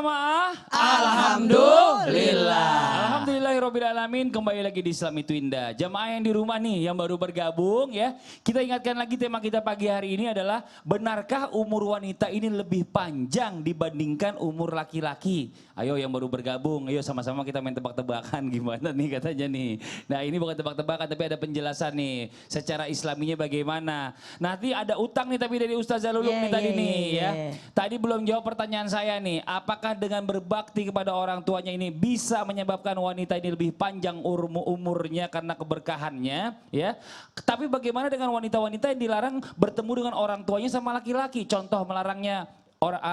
jamaah? Alhamdulillah. Alhamdulillahirrabbilalamin, kembali lagi di Islam Itu Indah. Jamaah yang di rumah nih, yang baru bergabung ya. Kita ingatkan lagi tema kita pagi hari ini adalah, benarkah umur wanita ini lebih panjang dibandingkan umur laki-laki? Ayo yang baru bergabung, ayo sama-sama kita main tebak-tebakan gimana nih katanya nih. Nah ini bukan tebak-tebakan tapi ada penjelasan nih, secara islaminya bagaimana. Nanti ada utang nih tapi dari Ustazah Lulung nih tadi nih ya. Tadi belum jawab pertanyaan saya nih, apakah dengan berbakti kepada orang tuanya ini bisa menyebabkan wanita ini lebih panjang umurnya karena keberkahannya ya. Tapi bagaimana dengan wanita-wanita yang dilarang bertemu dengan orang tuanya sama laki-laki? Contoh melarangnya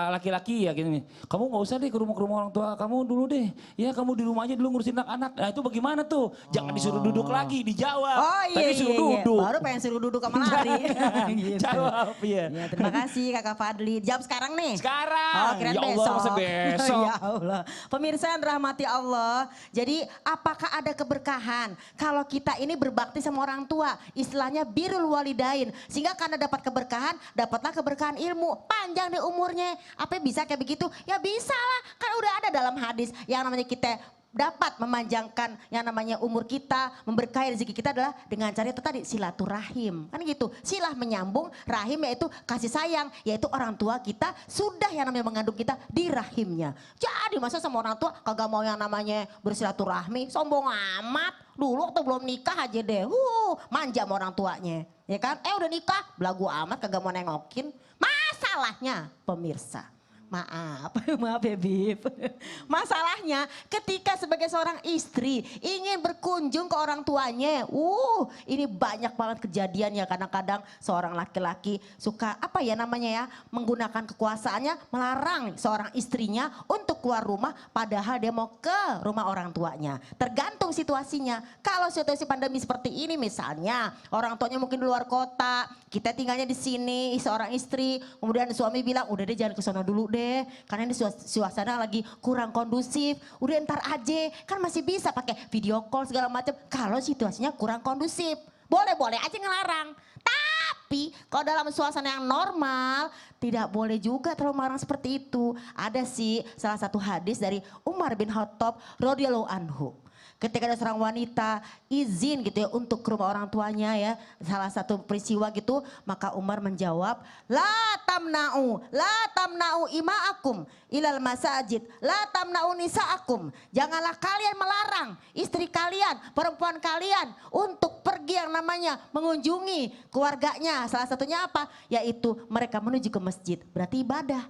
laki-laki ya gini, kamu nggak usah deh ke rumah orang tua kamu dulu deh, ya kamu di rumah aja dulu ngurusin anak-anak. Nah itu bagaimana tuh? Jangan disuruh duduk lagi, dijawab. Oh iya, tapi suruh duduk. Baru pengen suruh duduk sama lari. Gitu. Jawab ya. Terima kasih Kakak Fadli. Jawab sekarang nih. Sekarang. Oh, kirain Ya Allah, besok. masa besok. Ya Allah. Pemirsa yang dirahmati Allah. Jadi apakah ada keberkahan kalau kita ini berbakti sama orang tua? Istilahnya birrul walidain. Sehingga karena dapat keberkahan, dapatlah keberkahan ilmu. Panjang deh umurnya. Apa bisa kayak begitu? Ya bisa lah. Kan udah ada dalam hadis yang namanya kita dapat memanjangkan yang namanya umur kita, memberkahi rezeki kita adalah dengan cara itu tadi, silaturahim. Kan gitu, silah menyambung, rahim yaitu kasih sayang, yaitu orang tua kita sudah yang namanya mengandung kita di rahimnya. Jadi masa sama orang tua kagak mau yang namanya bersilaturahmi, sombong amat. Dulu waktu belum nikah aja deh, manja sama orang tuanya. Ya kan, udah nikah, belagu amat kagak mau nengokin. Masalahnya pemirsa. Maaf ya Bib. Masalahnya ketika sebagai seorang istri ingin berkunjung ke orang tuanya. Ini banyak banget kejadian ya, kadang-kadang seorang laki-laki suka apa ya namanya ya, menggunakan kekuasaannya melarang seorang istrinya untuk keluar rumah padahal dia mau ke rumah orang tuanya. Tergantung situasinya. Kalau situasi pandemi seperti ini misalnya, orang tuanya mungkin di luar kota, kita tinggalnya di sini seorang istri, kemudian suami bilang udah deh jangan ke sana dulu deh. Karena ini suasana lagi kurang kondusif. Udah ntar aja, kan masih bisa pakai video call segala macam. Kalau situasinya kurang kondusif, boleh-boleh aja ngelarang. Tapi kalau dalam suasana yang normal, tidak boleh juga terlalu melarang seperti itu. Ada sih salah satu hadis dari Umar bin Khattab radhiyallahu anhu. Ketika ada seorang wanita izin gitu ya untuk ke rumah orang tuanya ya, salah satu peristiwa gitu, maka Umar menjawab, la tamna'u ima'akum ilal masajid, la tamna'u nisa'akum. Janganlah kalian melarang istri kalian, perempuan kalian untuk pergi yang namanya mengunjungi keluarganya. Salah satunya apa? Yaitu mereka menuju ke masjid, berarti ibadah.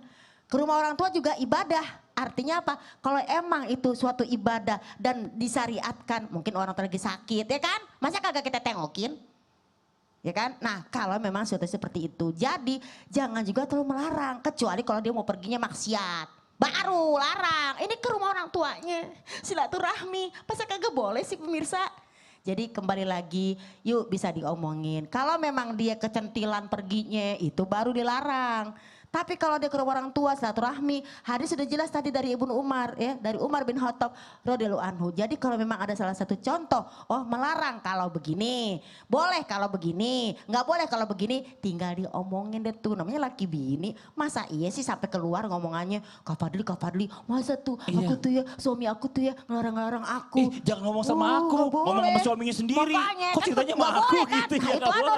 Ke rumah orang tua juga ibadah. Artinya apa? Kalau emang itu suatu ibadah dan disyariatkan, mungkin orang tua lagi sakit ya kan? Masa kagak kita tengokin? Ya kan? Nah kalau memang suatu seperti itu. Jadi jangan juga terlalu melarang. Kecuali kalau dia mau perginya maksiat. Baru larang. Ini ke rumah orang tuanya. Silaturahmi. Masa kagak boleh sih pemirsa? Jadi kembali lagi yuk bisa diomongin. Kalau memang dia kecentilan perginya itu baru dilarang. Tapi kalau dia ke rumah orang tua silaturahmi, hadis sudah jelas tadi dari Ibnu Umar ya, dari Umar bin Khattab radhiyallahu anhu. Jadi kalau memang ada salah satu contoh, melarang kalau begini, boleh kalau begini, nggak boleh kalau begini, tinggal diomongin deh tuh. Namanya laki bini, masa iya sih sampai keluar ngomongannya, Kak Fadli, masa tuh aku tuh ya, suami aku tuh ya ngelarang-larang aku. Jangan ngomong sama aku, ngomong sama suaminya sendiri. Makanya, kok ceritanya sama aku boleh, kan? gitu ya, Nah,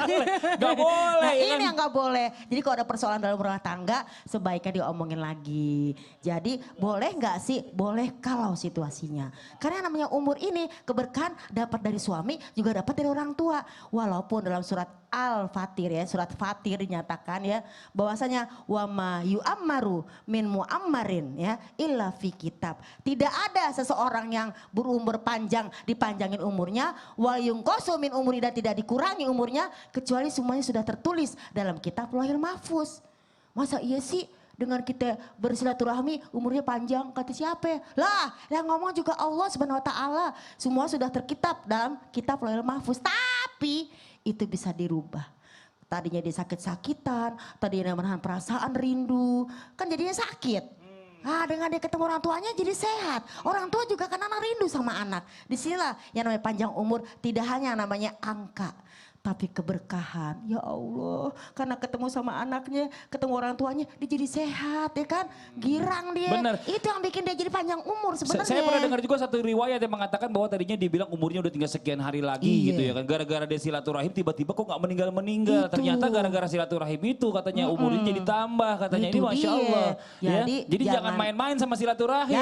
gak boleh. Nah Ya ini kan? yang gak boleh. Jadi kalau ada persoalan dalam rumah tangga, sebaiknya diomongin lagi. Jadi boleh gak sih? Boleh kalau situasinya. Karena namanya umur ini keberkahan dapat dari suami juga dapat dari orang tua. Walaupun dalam surat Al-Fatir ya, surat Fatir dinyatakan ya bahwasanya wa ma yu'ammaru min mu'ammarin ya illa fi kitab. Tidak ada seseorang yang berumur panjang dipanjangin umurnya, wa yungqasu min umuri, dan tidak dikurangi umurnya kecuali semuanya sudah tertulis dalam kitab Lauhil Mahfuz. Masa iya sih dengan kita bersilaturahmi umurnya panjang, kata siapa? Lah yang ngomong juga Allah Subhanahu wa ta'ala. Semua sudah terkitab dalam kitab Lauhil Mahfuz. Tapi itu bisa dirubah. Tadinya dia sakit-sakitan, tadinya dia menahan perasaan rindu, kan jadinya sakit. Dengan dia ketemu orang tuanya jadi sehat. Orang tua juga kan anak rindu sama anak. Disinilah yang namanya panjang umur tidak hanya namanya angka. tapi keberkahan. Ya Allah, karena ketemu sama anaknya, ketemu orang tuanya, dia jadi sehat ya kan, girang dia. Bener. Itu yang bikin dia jadi panjang umur sebenarnya. Saya pernah dengar juga satu riwayat yang mengatakan bahwa tadinya dibilang umurnya udah tinggal sekian hari lagi gitu ya kan. Gara-gara dia silaturahim tiba-tiba kok nggak meninggal-meninggal. Itu. Ternyata gara-gara silaturahim itu katanya umurnya jadi tambah katanya. Itu Ini Masya dia. Allah. Jadi jangan jangan main-main sama silaturahim.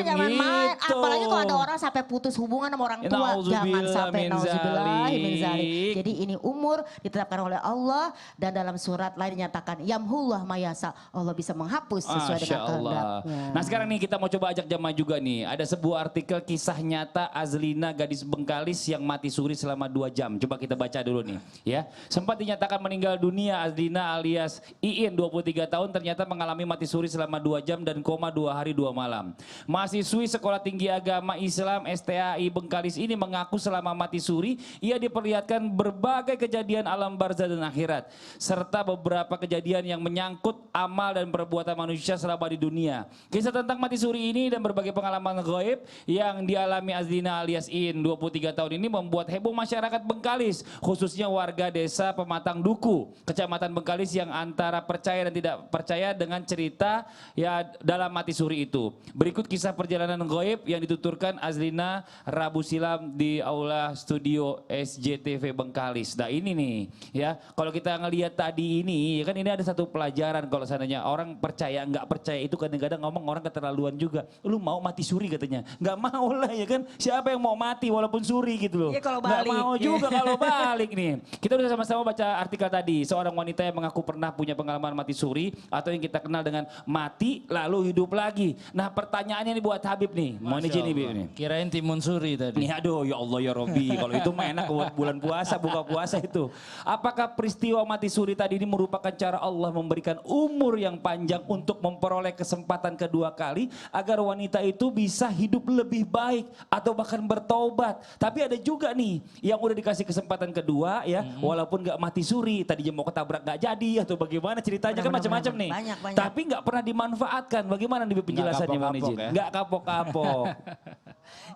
Jangan main, gitu. apalagi kalau ada orang sampai putus hubungan sama orang tua, jangan Nauzubillah sampai min nauzubillahi min zalik. zalik. Jadi ini umur ditetapkan oleh Allah dan dalam surat lain dinyatakan yamhullah mayasa, Allah bisa menghapus sesuai Masya dengan Allah. kehendaknya. Nah sekarang nih kita mau coba ajak jamaah juga nih. Ada sebuah artikel kisah nyata Azlina gadis Bengkalis yang mati suri selama 2 jam. Coba kita baca dulu nih ya. Sempat dinyatakan meninggal dunia Azlina alias Iin 23 tahun ternyata mengalami mati suri selama 2 jam dan koma 2 hari 2 malam. Mahasiswi Sekolah Tinggi Agama Islam STAI Bengkalis ini mengaku selama mati suri ia diperlihatkan berbagai kejadian alam barzah dan akhirat serta beberapa kejadian yang menyangkut amal dan perbuatan manusia selama di dunia. Kisah tentang mati suri ini dan berbagai pengalaman gaib yang dialami Azlina alias In 23 tahun ini membuat heboh masyarakat Bengkalis, khususnya warga desa Pematang Duku, Kecamatan Bengkalis yang antara percaya dan tidak percaya dengan cerita ya dalam mati suri itu. Berikut kisah perjalanan gaib yang dituturkan Azlina Rabu silam di aula studio SJTV Bengkalis. Nah ini nih ya, kalau kita ngelihat tadi ini ya kan ini ada satu pelajaran kalau seandainya orang percaya nggak percaya itu kadang-kadang ngomong orang keterlaluan juga. Lu mau mati suri katanya, nggak mau lah ya kan, siapa yang mau mati walaupun suri gitu loh. Iya kalau Nggak balik. mau juga kalau balik nih. Kita udah sama-sama baca artikel tadi, seorang wanita yang mengaku pernah punya pengalaman mati suri atau yang kita kenal dengan mati lalu hidup lagi. Nah pertanyaannya nih buat Habib nih, mau izin nih Bib nih. Kirain timun suri tadi. Nih aduh ya Allah ya Robbi, kalau itu mah enak buat bulan puasa, buka puasa itu. Apakah peristiwa mati suri tadi ini merupakan cara Allah memberikan umur yang panjang untuk memperoleh kesempatan kedua kali agar wanita itu bisa hidup lebih baik atau bahkan bertobat. Tapi ada juga nih yang udah dikasih kesempatan kedua ya, walaupun nggak mati suri, tadinya mau ketabrak nggak jadi atau bagaimana ceritanya kan macam-macam nih. Banyak. Tapi nggak pernah dimanfaatkan. Bagaimana nih penjelasannya Bang kapok-kapok Izin? ya. Nggak kapok-kapok.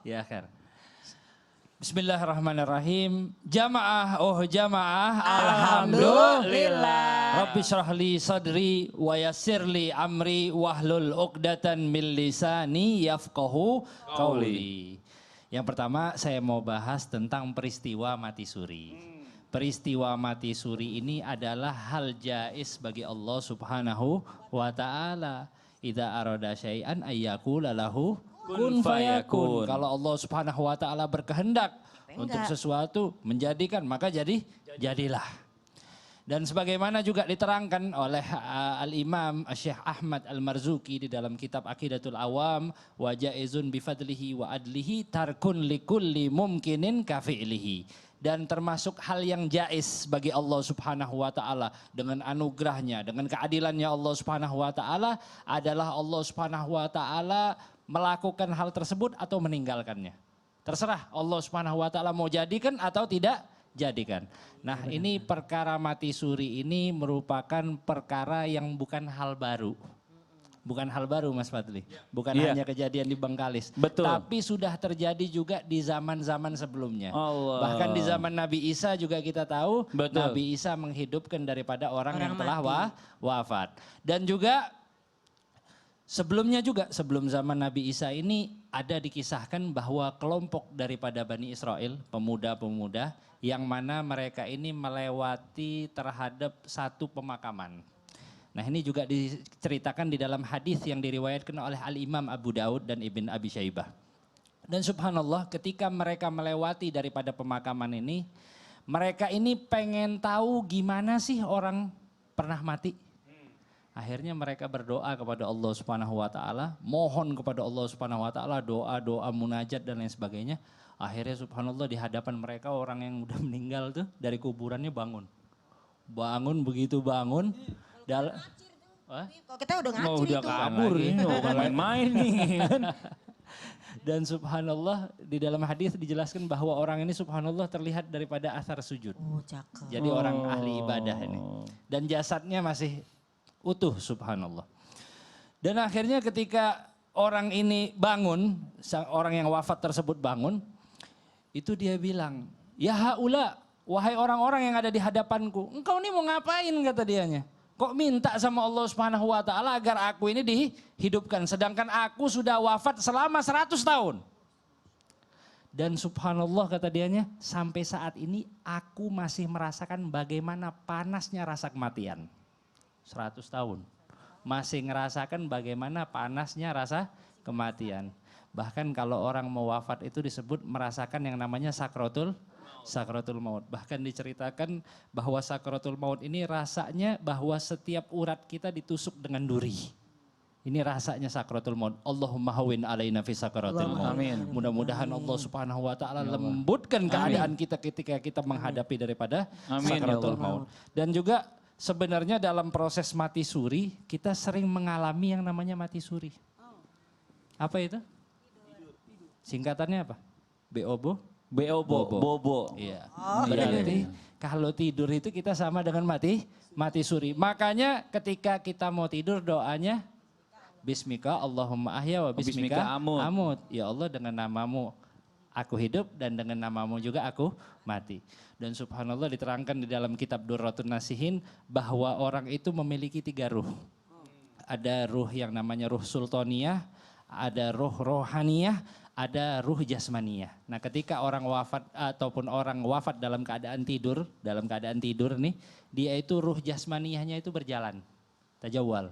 Ya kan. Bismillahirrahmanirrahim. Jamaah, oh jamaah. Alhamdulillah. Rabbi syrahli sadri wa yassirli amri wahlul uqdatan min lisani yafqahu qawli. Yang pertama saya mau bahas tentang peristiwa mati suri. Peristiwa mati suri ini adalah hal jais bagi Allah Subhanahu wa taala. Idza arada syai'an ayyakula lahu kun fayakun. Kalau Allah Subhanahu wa taala berkehendak untuk sesuatu menjadikan, maka jadilah. Dan sebagaimana juga diterangkan oleh Al-Imam Syekh Ahmad Al-Marzuki di dalam kitab Aqidatul Awam, wa jaizun bifadlihi wa adlihi tarkun likulli mumkinin kafi'lihi. Dan termasuk hal yang jais bagi Allah Subhanahu wa taala dengan anugerahnya, dengan keadilannya Allah Subhanahu wa taala adalah Allah Subhanahu wa taala melakukan hal tersebut atau meninggalkannya. Terserah Allah Subhanahu wa taala mau jadikan atau tidak jadikan. Nah, ini perkara mati suri ini merupakan perkara yang bukan hal baru. Bukan hal baru Mas Fadli. Bukan hanya kejadian di Bengkalis. Betul. Tapi sudah terjadi juga di zaman-zaman sebelumnya. Allah. Bahkan di zaman Nabi Isa juga kita tahu. Betul. Nabi Isa menghidupkan daripada orang yang telah mati. wafat. Dan juga sebelumnya juga, sebelum zaman Nabi Isa ini ada dikisahkan bahwa kelompok daripada Bani Israel, pemuda-pemuda yang mana mereka ini melewati terhadap satu pemakaman. Nah ini juga diceritakan di dalam hadis yang diriwayatkan oleh Al-Imam Abu Daud dan Ibn Abi Syaibah. Dan subhanallah ketika mereka melewati daripada pemakaman ini, mereka ini pengen tahu gimana sih orang pernah mati. Akhirnya mereka berdoa kepada Allah Subhanahu wa taala, mohon kepada Allah Subhanahu wa taala, doa-doa munajat dan lain sebagainya. Akhirnya subhanallah di hadapan mereka orang yang udah meninggal tuh dari kuburannya bangun. Bangun begitu bangun. Kalau kita udah ngacir Oh, udah itu. kabur ini, bukan main-main nih. Dan subhanallah di dalam hadis dijelaskan bahwa orang ini subhanallah terlihat daripada asar sujud. Oh, cakep. Jadi orang ahli ibadah ini. Dan jasadnya masih utuh subhanallah. Dan akhirnya ketika orang ini bangun, orang yang wafat tersebut bangun, itu dia bilang, ya haula, wahai orang-orang yang ada di hadapanku, engkau ini mau ngapain kata dianya. Kok minta sama Allah Subhanahu wa taala agar aku ini dihidupkan sedangkan aku sudah wafat selama 100 tahun. Dan subhanallah kata dianya, sampai saat ini aku masih merasakan bagaimana panasnya rasa kematian. 100 tahun. Masih ngerasakan bagaimana panasnya rasa kematian. Bahkan kalau orang mau wafat itu disebut merasakan yang namanya sakratul maut. Bahkan diceritakan bahwa sakratul maut ini rasanya bahwa setiap urat kita ditusuk dengan duri. Ini rasanya sakratul maut. Allahumma hawin alaina fi sakratul maut. Amin. Mudah-mudahan Allah Subhanahu wa taala lembutkan keadaan kita ketika kita menghadapi daripada Amin, ya sakratul Allah. maut. Dan juga sebenarnya dalam proses mati suri kita sering mengalami yang namanya mati suri. Apa itu? Singkatannya apa? BOBO? Bobo. Iya. Berarti kalau tidur itu kita sama dengan mati suri. Makanya ketika kita mau tidur doanya Bismika Allahumma ahya wa bismika amut. Ya Allah dengan namamu aku hidup dan dengan namamu juga aku mati. Dan subhanallah diterangkan di dalam kitab Durratun Nasihin bahwa orang itu memiliki 3 ruh. Ada ruh yang namanya ruh sultaniyah, ada ruh rohaniyah, ada ruh jasmaniyah. Nah ketika orang wafat ataupun orang wafat dalam keadaan tidur nih, dia itu ruh jasmaniyahnya itu berjalan, tajawal.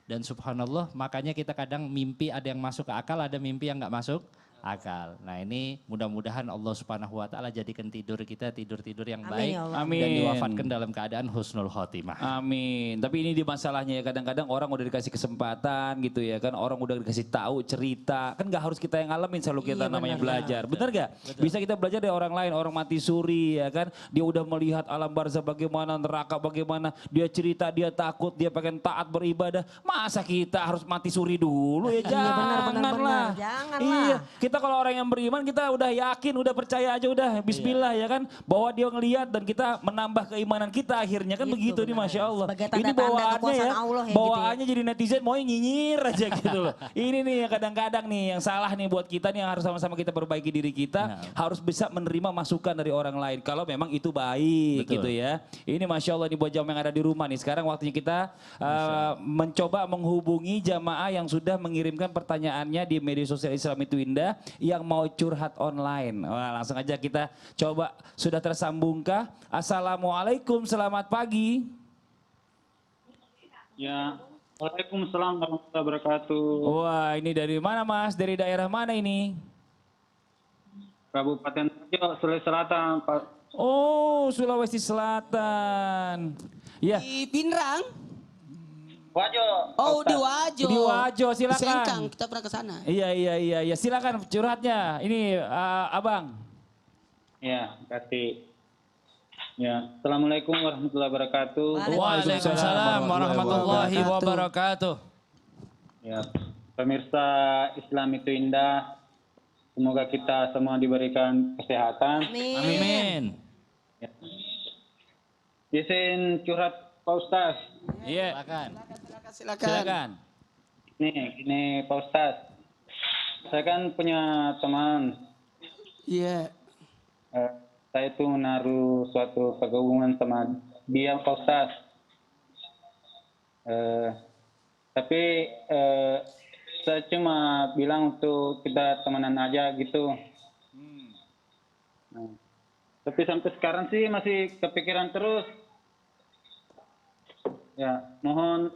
Dan subhanallah makanya kita kadang mimpi ada yang masuk ke akal, ada mimpi yang nggak masuk akal. Nah ini mudah-mudahan Allah Subhanahu wa taala jadikan tidur kita tidur-tidur yang Amin, baik ya Allah. Amin. dan diwafatkan dalam keadaan husnul khotimah. Amin. Tapi ini di masalahnya ya kadang-kadang orang udah dikasih kesempatan gitu ya kan. Orang udah dikasih tahu cerita. Kan gak harus kita yang ngalamin selalu kita Iya, namanya benar. belajar. Bener gak? Bisa kita belajar dari orang lain. Orang mati suri ya kan. Dia udah melihat alam barzah bagaimana, neraka bagaimana. Dia cerita, dia takut, dia pengen taat beribadah. Masa kita harus mati suri dulu ya? Iya, benar, benar, Janganlah. benar. Janganlah. Iya. Kita kalau orang yang beriman kita udah yakin, udah percaya aja udah. Bismillah ya kan. Bahwa dia ngelihat dan kita menambah keimanan kita akhirnya kan Gitu, begitu nih benar. Masya Allah. Sebagai Ini tanda-tanda bawaannya kekuasaan ya, Allah ya gitu bawaannya jadi netizen mau nyinyir aja gitu loh. Ini nih yang kadang-kadang nih yang salah nih buat kita nih yang harus sama-sama kita perbaiki diri kita. Harus bisa menerima masukan dari orang lain. Kalau memang itu baik Betul. gitu ya. Ini Masya Allah nih buat jamaah yang ada di rumah nih. Sekarang waktunya kita mencoba menghubungi jamaah yang sudah mengirimkan pertanyaannya di media sosial Islam itu Indah. Yang mau curhat online. Wah, langsung aja kita coba sudah tersambungkah? Assalamualaikum, selamat pagi. Ya, Waalaikumsalam warahmatullahi wabarakatuh. Wah, ini dari mana Mas? Dari daerah mana ini? Kabupaten Wajo, Sulawesi Selatan, Pak. Oh, Sulawesi Selatan. Ya, Di Pinrang? Wajo. Oh, Pak di Ustaz. Wajo. Di Wajo, silakan. Di Sengkang, kita pernah ke sana. Iya, silakan curhatnya. Ini Abang. Ya, kasih. Ya, Assalamualaikum warahmatullahi wabarakatuh. Waalaikumsalam warahmatullahi wabarakatuh. Ya, pemirsa Islam itu indah. Semoga kita semua diberikan kesehatan. Amin. Amin. Ya. Izin curhat Pak Ustaz. Iya, Silakan. silakan. Ini Pak Ustaz. Saya kan punya teman. Iya. Saya itu menaruh suatu kegabungan sama dia Pak Ustaz. Tapi saya cuma bilang untuk kita temenan aja gitu. Nah, tapi sampai sekarang sih masih kepikiran terus. Ya, mohon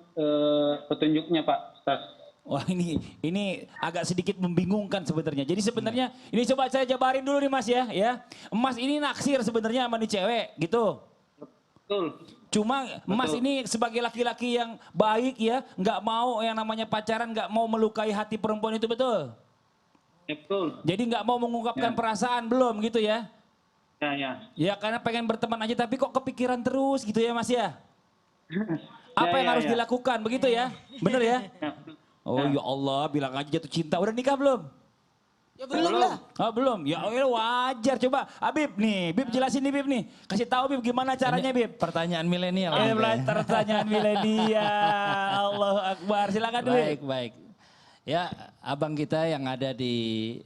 petunjuknya Pak Ustaz. Wah, ini agak sedikit membingungkan sebenarnya. Jadi sebenarnya ini coba saya jabarin dulu nih Mas ya. Mas ini naksir sebenarnya sama nih cewek gitu. Betul. Cuma Mas ini sebagai laki-laki yang baik ya, nggak mau yang namanya pacaran, nggak mau melukai hati perempuan itu betul. Ya, betul. Jadi nggak mau mengungkapkan perasaan belum gitu ya? Ya, ya. Ya karena pengen berteman aja tapi kok kepikiran terus gitu ya Mas ya? Apa yang Ya, harus ya. dilakukan begitu ya? Bener ya? Ya. Oh ya Allah, bilang aja jatuh cinta. Udah nikah belum? Ya belum lah. Oh belum? Ya wajar. Coba Habib nih, Bib jelasin nih Bib nih. Kasih tahu Bib gimana caranya Bib. Pertanyaan milenial. Bang. Pertanyaan milenial. Allahu Akbar. Silakan Bib. Baik. Ya, abang kita yang ada di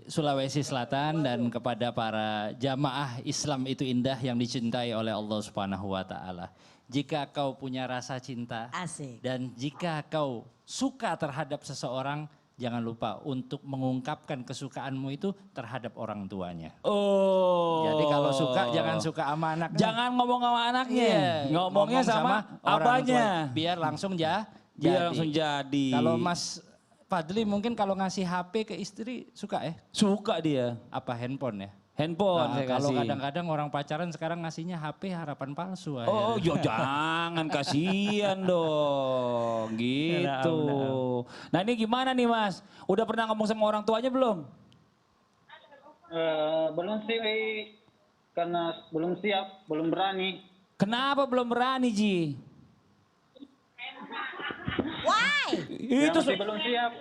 Sulawesi Selatan dan kepada para jamaah Islam itu indah yang dicintai oleh Allah Subhanahu wa taala. Jika kau punya rasa cinta Asik. dan jika kau suka terhadap seseorang, jangan lupa untuk mengungkapkan kesukaanmu itu terhadap orang tuanya. Oh. Jadi kalau suka jangan suka sama anaknya. Jangan ngomong sama anaknya. Iya, Ngomongnya ngomong sama orang abahnya. tua. Biar langsung Biar jadi. langsung jadi. Kalau Mas Fadli mungkin kalau ngasih HP ke istri suka ya? Suka dia. Apa handphone ya? Handphone Nah, saya kalau kasih. kadang-kadang orang pacaran sekarang ngasihnya HP harapan palsu. Oh, jangan kasihan dong, gitu. Nah ini gimana nih Mas? Udah pernah ngomong sama orang tuanya belum? Belum sih, karena belum siap, belum berani. Kenapa belum berani Ji? Why? Itu Masih belum siap.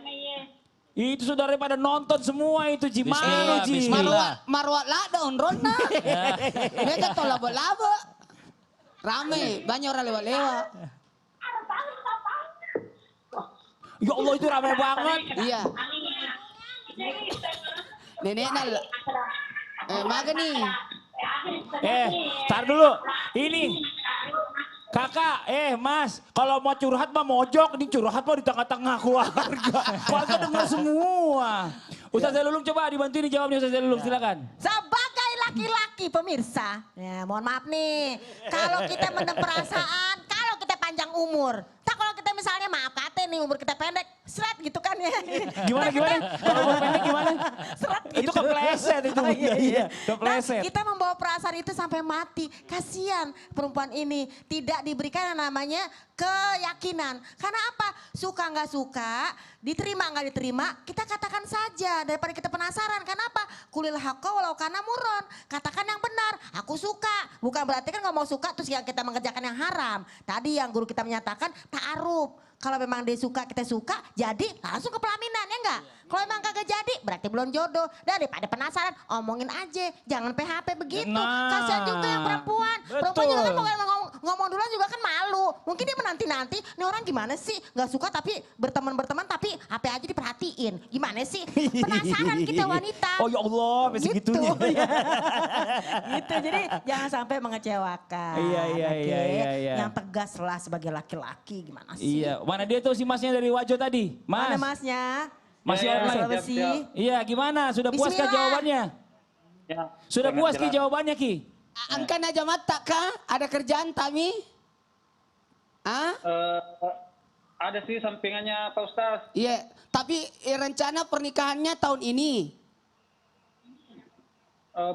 itu saudara pada nonton semua itu Ji. Mana Bismillah, Ji? bismillah. Marwat lah daun rona. Mereka tuh laba-laba. Rame, banyak orang lewat-lewat. Ya Allah itu ramai banget. Iya. Nenek nal. Maga nih. Tar dulu. Ini Kakak, Mas, kalau mau curhat mah mojok, ini curhat mah di tengah-tengah keluarga. Keluarga dengar semua. Ustazah Lulung coba dibantu ini jawabnya Ustazah Lulung, silakan. Sebagai laki-laki pemirsa, ya mohon maaf nih, kalau kita mendem perasaan, kalau kita panjang umur, tak kalau kita misalnya maaf kate nih umur kita pendek, seret gitu kan ya. Gimana? Kalau umur pendek gimana? Seret Itu gitu. kepleset itu. Oh, iya. Kepleset. Nah, kita membawa perasaan itu sampai mati. Kasihan perempuan ini tidak diberikan yang namanya keyakinan. Karena apa? Suka nggak suka, diterima nggak diterima, kita katakan saja daripada kita penasaran. Kenapa? Kulil haqqa walau kana murron. Katakan yang benar. Aku suka. Bukan berarti kan nggak mau suka terus yang kita mengerjakan yang haram. Tadi yang guru kita menyatakan ta'aruf. Kalau memang dia suka, kita suka, jadi langsung ke pelaminan ya enggak? Kalau memang kagak jadi, berarti belum jodoh. Daripada penasaran, omongin aja. Jangan PHP begitu. Nah, Kasihan juga yang perempuan. Perempuan juga kan ngomong duluan juga kan malu. Mungkin dia menanti-nanti, ini orang gimana sih? Gak suka tapi berteman-berteman tapi HP aja diperhatiin. Gimana sih? Penasaran kita wanita. Oh ya Allah, sampai segitunya. Gitu, jadi jangan sampai mengecewakan. Iya, Oke? iya. Yang tegas lah sebagai laki-laki, gimana sih? Iya, mana dia tuh si Masnya dari Wajo tadi? Mana Mas. masnya? Masih Ya, ya, online. Sulawesi. siap. Iya, gimana? Sudah puas kah Bismillah. jawabannya? Ya, Sudah sangat puas Ki jelas. jawabannya Ki? Angkan aja mata kah? Ada kerjaan Tami? Ah? Ada sih sampingannya Pak Ustaz. Iya, tapi rencana pernikahannya tahun ini.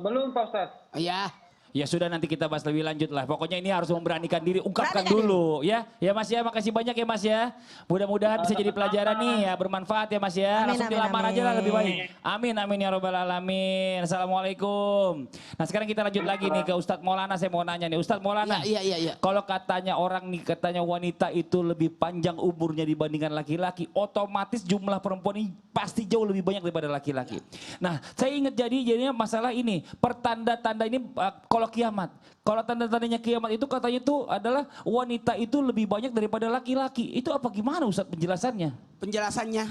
Belum Pak Ustaz. Iya. Ya sudah nanti kita bahas lebih lanjut lah. Pokoknya ini harus memberanikan diri, ungkapkan Beranikan dulu ya. Ya Mas ya, makasih banyak ya Mas ya. Mudah-mudahan bisa jadi pelajaran nih ya, bermanfaat ya Mas ya. Amin, Langsung amin, dilamar aja lah amin. lebih baik. Amin amin ya robbal alamin. Assalamualaikum. Nah sekarang kita lanjut lagi nih ke Ustadz Maulana. Saya mau nanya nih Ustadz Maulana. Iya. Kalau katanya orang nih, katanya wanita itu lebih panjang umurnya dibandingkan laki-laki, otomatis jumlah perempuan ini pasti jauh lebih banyak daripada laki-laki. Nah, saya ingat jadinya masalah ini, pertanda-tanda ini kalau kiamat. Kalau tanda-tandanya kiamat itu katanya itu adalah wanita itu lebih banyak daripada laki-laki. Itu apa gimana Ustadz penjelasannya? Penjelasannya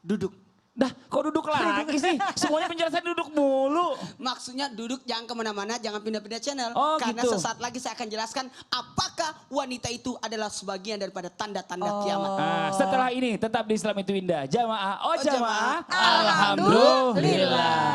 duduk. Dah, kok duduk lagi sih? Semuanya penjelasan duduk mulu. Maksudnya duduk jangan kemana-mana, jangan pindah-pindah channel. Oh, Karena gitu. sesaat lagi saya akan jelaskan apakah wanita itu adalah sebagian daripada tanda-tanda kiamat. Nah, setelah ini tetap di Islam itu indah. Jamaah, oh jamaah. Alhamdulillah.